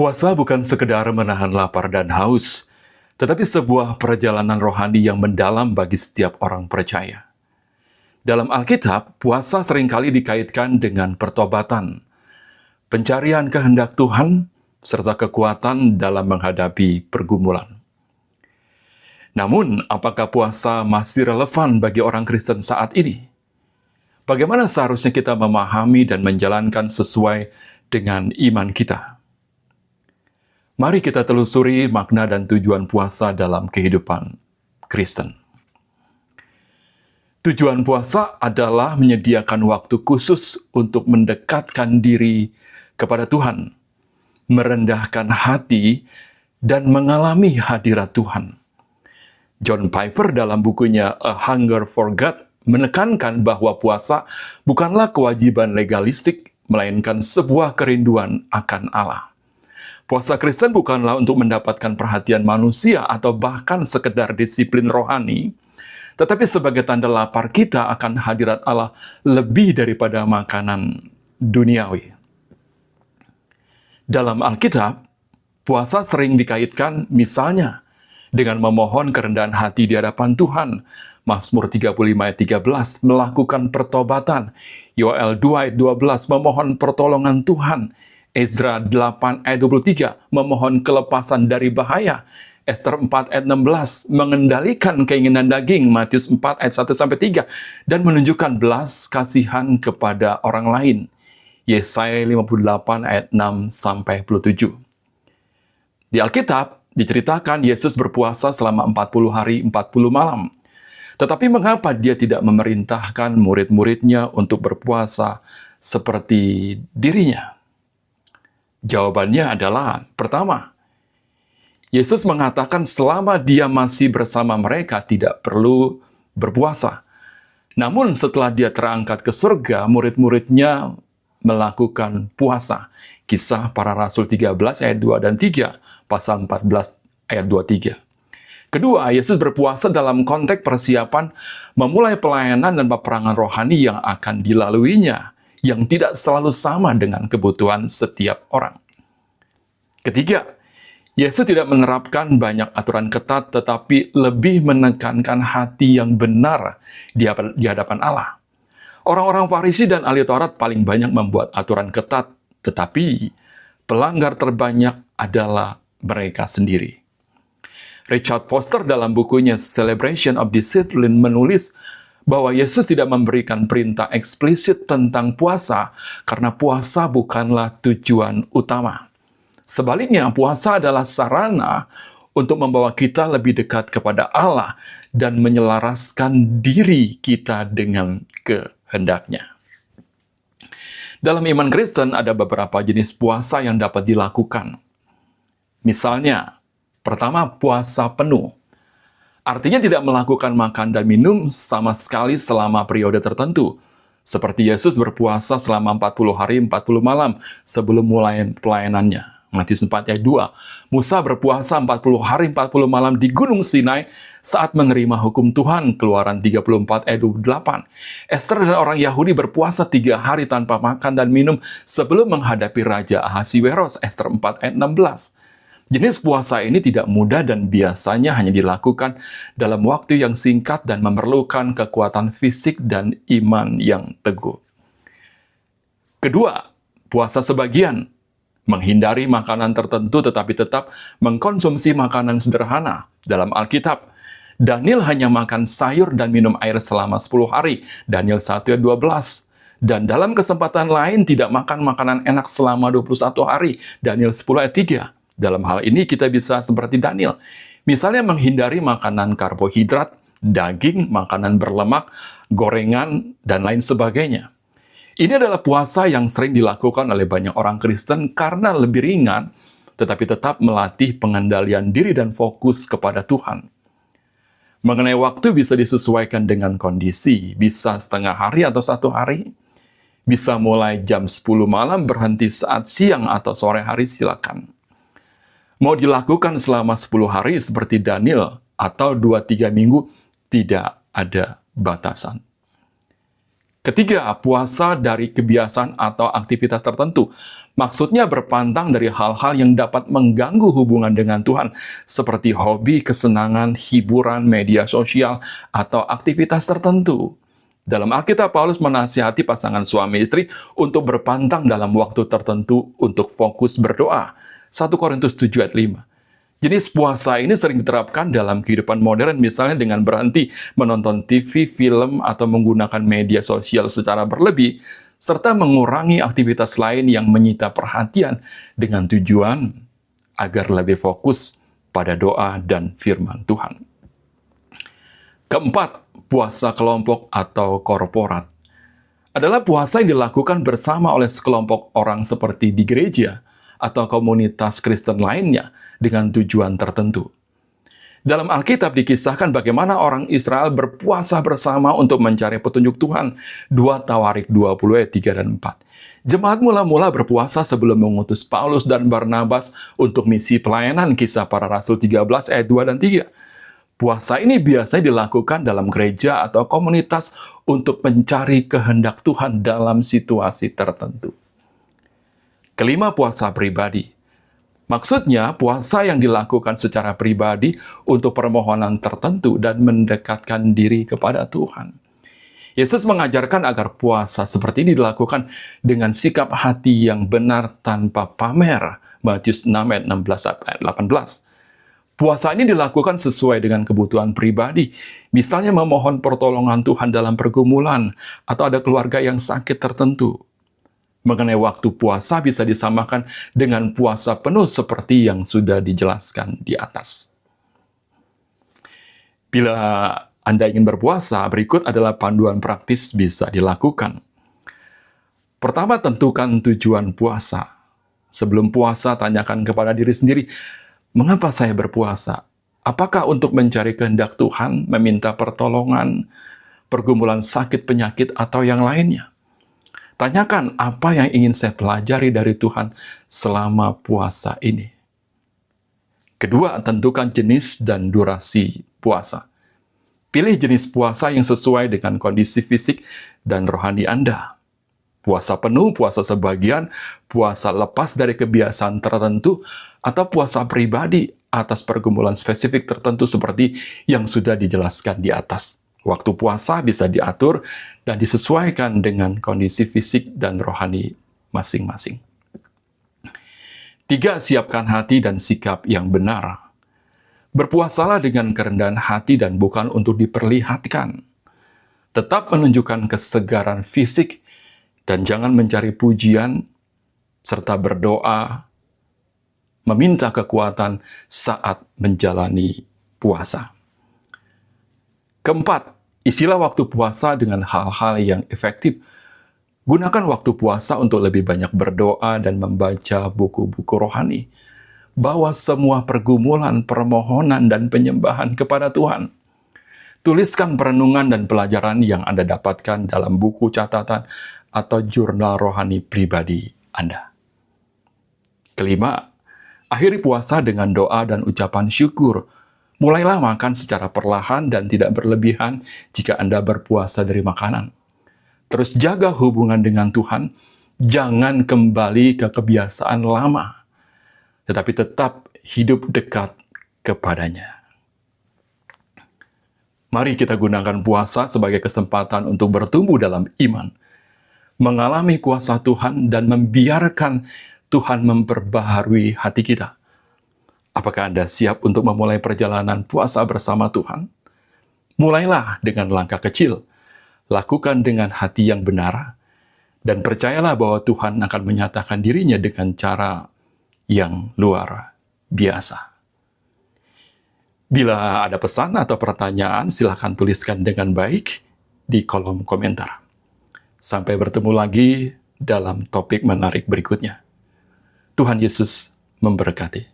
Puasa bukan sekedar menahan lapar dan haus, tetapi sebuah perjalanan rohani yang mendalam bagi setiap orang percaya. Dalam Alkitab, puasa seringkali dikaitkan dengan pertobatan, pencarian kehendak Tuhan, serta kekuatan dalam menghadapi pergumulan. Namun, apakah puasa masih relevan bagi orang Kristen saat ini? Bagaimana seharusnya kita memahami dan menjalankan sesuai dengan iman kita? Mari kita telusuri makna dan tujuan puasa dalam kehidupan Kristen. Tujuan puasa adalah menyediakan waktu khusus untuk mendekatkan diri kepada Tuhan, merendahkan hati, dan mengalami hadirat Tuhan. John Piper dalam bukunya A Hunger for God menekankan bahwa puasa bukanlah kewajiban legalistik, melainkan sebuah kerinduan akan Allah. Puasa Kristen bukanlah untuk mendapatkan perhatian manusia atau bahkan sekedar disiplin rohani, tetapi sebagai tanda lapar kita akan hadirat Allah lebih daripada makanan duniawi. Dalam Alkitab, puasa sering dikaitkan misalnya dengan memohon kerendahan hati di hadapan Tuhan. Mazmur 35 ayat 13, melakukan pertobatan. Yoel 2 ayat 12, memohon pertolongan Tuhan. Ezra 8 ayat 23, memohon kelepasan dari bahaya. Ester 4 ayat 16, mengendalikan keinginan daging. Matius 4 ayat 1-3, dan menunjukkan belas kasihan kepada orang lain. Yesaya 58 ayat 6-7. Di Alkitab, diceritakan Yesus berpuasa selama 40 hari 40 malam. Tetapi mengapa dia tidak memerintahkan murid-muridnya untuk berpuasa seperti dirinya? Jawabannya adalah, pertama, Yesus mengatakan selama dia masih bersama mereka tidak perlu berpuasa. Namun setelah dia terangkat ke surga, murid-muridnya melakukan puasa. Kisah Para Rasul 13 ayat 2 dan 3, pasal 14 ayat 23. Kedua, Yesus berpuasa dalam konteks persiapan memulai pelayanan dan peperangan rohani yang akan dilaluinya, yang tidak selalu sama dengan kebutuhan setiap orang. Ketiga, Yesus tidak menerapkan banyak aturan ketat, tetapi lebih menekankan hati yang benar di hadapan Allah. Orang-orang Farisi dan ahli Taurat paling banyak membuat aturan ketat, tetapi pelanggar terbanyak adalah mereka sendiri. Richard Foster dalam bukunya Celebration of Discipline menulis bahwa Yesus tidak memberikan perintah eksplisit tentang puasa karena puasa bukanlah tujuan utama. Sebaliknya, puasa adalah sarana untuk membawa kita lebih dekat kepada Allah dan menyelaraskan diri kita dengan kehendaknya. Dalam iman Kristen ada beberapa jenis puasa yang dapat dilakukan. Misalnya, pertama, puasa penuh. Artinya tidak melakukan makan dan minum sama sekali selama periode tertentu. Seperti Yesus berpuasa selama 40 hari 40 malam sebelum mulai pelayanannya. Matius 4 ayat 2. Musa berpuasa 40 hari 40 malam di Gunung Sinai saat menerima hukum Tuhan. Keluaran 34 ayat 28. Ester dan orang Yahudi berpuasa 3 hari tanpa makan dan minum sebelum menghadapi Raja Ahasiweros. Ester 4 ayat 16. Jenis puasa ini tidak mudah dan biasanya hanya dilakukan dalam waktu yang singkat dan memerlukan kekuatan fisik dan iman yang teguh. Kedua, puasa sebagian. Menghindari makanan tertentu tetapi tetap mengkonsumsi makanan sederhana. Dalam Alkitab, Daniel hanya makan sayur dan minum air selama 10 hari. Daniel 1 ayat 12. Dan dalam kesempatan lain tidak makan makanan enak selama 21 hari. Daniel 10 ayat 3. Dalam hal ini kita bisa seperti Daniel. Misalnya menghindari makanan karbohidrat, daging, makanan berlemak, gorengan, dan lain sebagainya. Ini adalah puasa yang sering dilakukan oleh banyak orang Kristen karena lebih ringan, tetapi tetap melatih pengendalian diri dan fokus kepada Tuhan. Mengenai waktu bisa disesuaikan dengan kondisi, bisa setengah hari atau 1 hari, bisa mulai jam 10 malam, berhenti saat siang atau sore hari, silakan. Mau dilakukan selama 10 hari seperti Daniel atau 2-3 minggu, tidak ada batasan. Ketiga, puasa dari kebiasaan atau aktivitas tertentu. Maksudnya berpantang dari hal-hal yang dapat mengganggu hubungan dengan Tuhan, seperti hobi, kesenangan, hiburan, media sosial, atau aktivitas tertentu. Dalam Alkitab, Paulus menasihati pasangan suami istri untuk berpantang dalam waktu tertentu untuk fokus berdoa. 1 Korintus 7 ayat 5. Jenis puasa ini sering diterapkan dalam kehidupan modern, misalnya dengan berhenti menonton TV, film, atau menggunakan media sosial secara berlebih, serta mengurangi aktivitas lain yang menyita perhatian dengan tujuan agar lebih fokus pada doa dan firman Tuhan. Keempat, puasa kelompok atau korporat adalah puasa yang dilakukan bersama oleh sekelompok orang seperti di gereja atau komunitas Kristen lainnya dengan tujuan tertentu. Dalam Alkitab dikisahkan bagaimana orang Israel berpuasa bersama untuk mencari petunjuk Tuhan. 2 Tawarik 20 ayat 3 dan 4. Jemaat mula-mula berpuasa sebelum mengutus Paulus dan Barnabas untuk misi pelayanan, Kisah Para Rasul 13 ayat 2 dan 3. Puasa ini biasanya dilakukan dalam gereja atau komunitas untuk mencari kehendak Tuhan dalam situasi tertentu. Kelima, puasa pribadi. Maksudnya, puasa yang dilakukan secara pribadi untuk permohonan tertentu dan mendekatkan diri kepada Tuhan. Yesus mengajarkan agar puasa seperti ini dilakukan dengan sikap hati yang benar tanpa pamer. Matius 6 ayat 16 ayat 18. Puasa ini dilakukan sesuai dengan kebutuhan pribadi. Misalnya memohon pertolongan Tuhan dalam pergumulan atau ada keluarga yang sakit tertentu. Mengenai waktu puasa bisa disamakan dengan puasa penuh seperti yang sudah dijelaskan di atas. Bila Anda ingin berpuasa, berikut adalah panduan praktis bisa dilakukan. Pertama, tentukan tujuan puasa. Sebelum puasa, tanyakan kepada diri sendiri, mengapa saya berpuasa? Apakah untuk mencari kehendak Tuhan, meminta pertolongan, pergumulan sakit, penyakit, atau yang lainnya? Tanyakan apa yang ingin saya pelajari dari Tuhan selama puasa ini. Kedua, tentukan jenis dan durasi puasa. Pilih jenis puasa yang sesuai dengan kondisi fisik dan rohani Anda. Puasa penuh, puasa sebagian, puasa lepas dari kebiasaan tertentu, atau puasa pribadi atas pergumulan spesifik tertentu seperti yang sudah dijelaskan di atas. Waktu puasa bisa diatur dan disesuaikan dengan kondisi fisik dan rohani masing-masing. 3. Siapkan hati dan sikap yang benar. Berpuasalah dengan kerendahan hati dan bukan untuk diperlihatkan. Tetap menunjukkan kesegaran fisik dan jangan mencari pujian, serta berdoa, meminta kekuatan saat menjalani puasa. Keempat, isilah waktu puasa dengan hal-hal yang efektif. Gunakan waktu puasa untuk lebih banyak berdoa dan membaca buku-buku rohani. Bawa semua pergumulan, permohonan, dan penyembahan kepada Tuhan. Tuliskan perenungan dan pelajaran yang Anda dapatkan dalam buku catatan atau jurnal rohani pribadi Anda. Kelima, akhiri puasa dengan doa dan ucapan syukur. Mulailah makan secara perlahan dan tidak berlebihan jika Anda berpuasa dari makanan. Terus jaga hubungan dengan Tuhan, jangan kembali ke kebiasaan lama, tetapi tetap hidup dekat kepadanya. Mari kita gunakan puasa sebagai kesempatan untuk bertumbuh dalam iman, mengalami kuasa Tuhan dan membiarkan Tuhan memperbaharui hati kita. Apakah Anda siap untuk memulai perjalanan puasa bersama Tuhan? Mulailah dengan langkah kecil, lakukan dengan hati yang benar, dan percayalah bahwa Tuhan akan menyatakan dirinya dengan cara yang luar biasa. Bila ada pesan atau pertanyaan, silakan tuliskan dengan baik di kolom komentar. Sampai bertemu lagi dalam topik menarik berikutnya. Tuhan Yesus memberkati.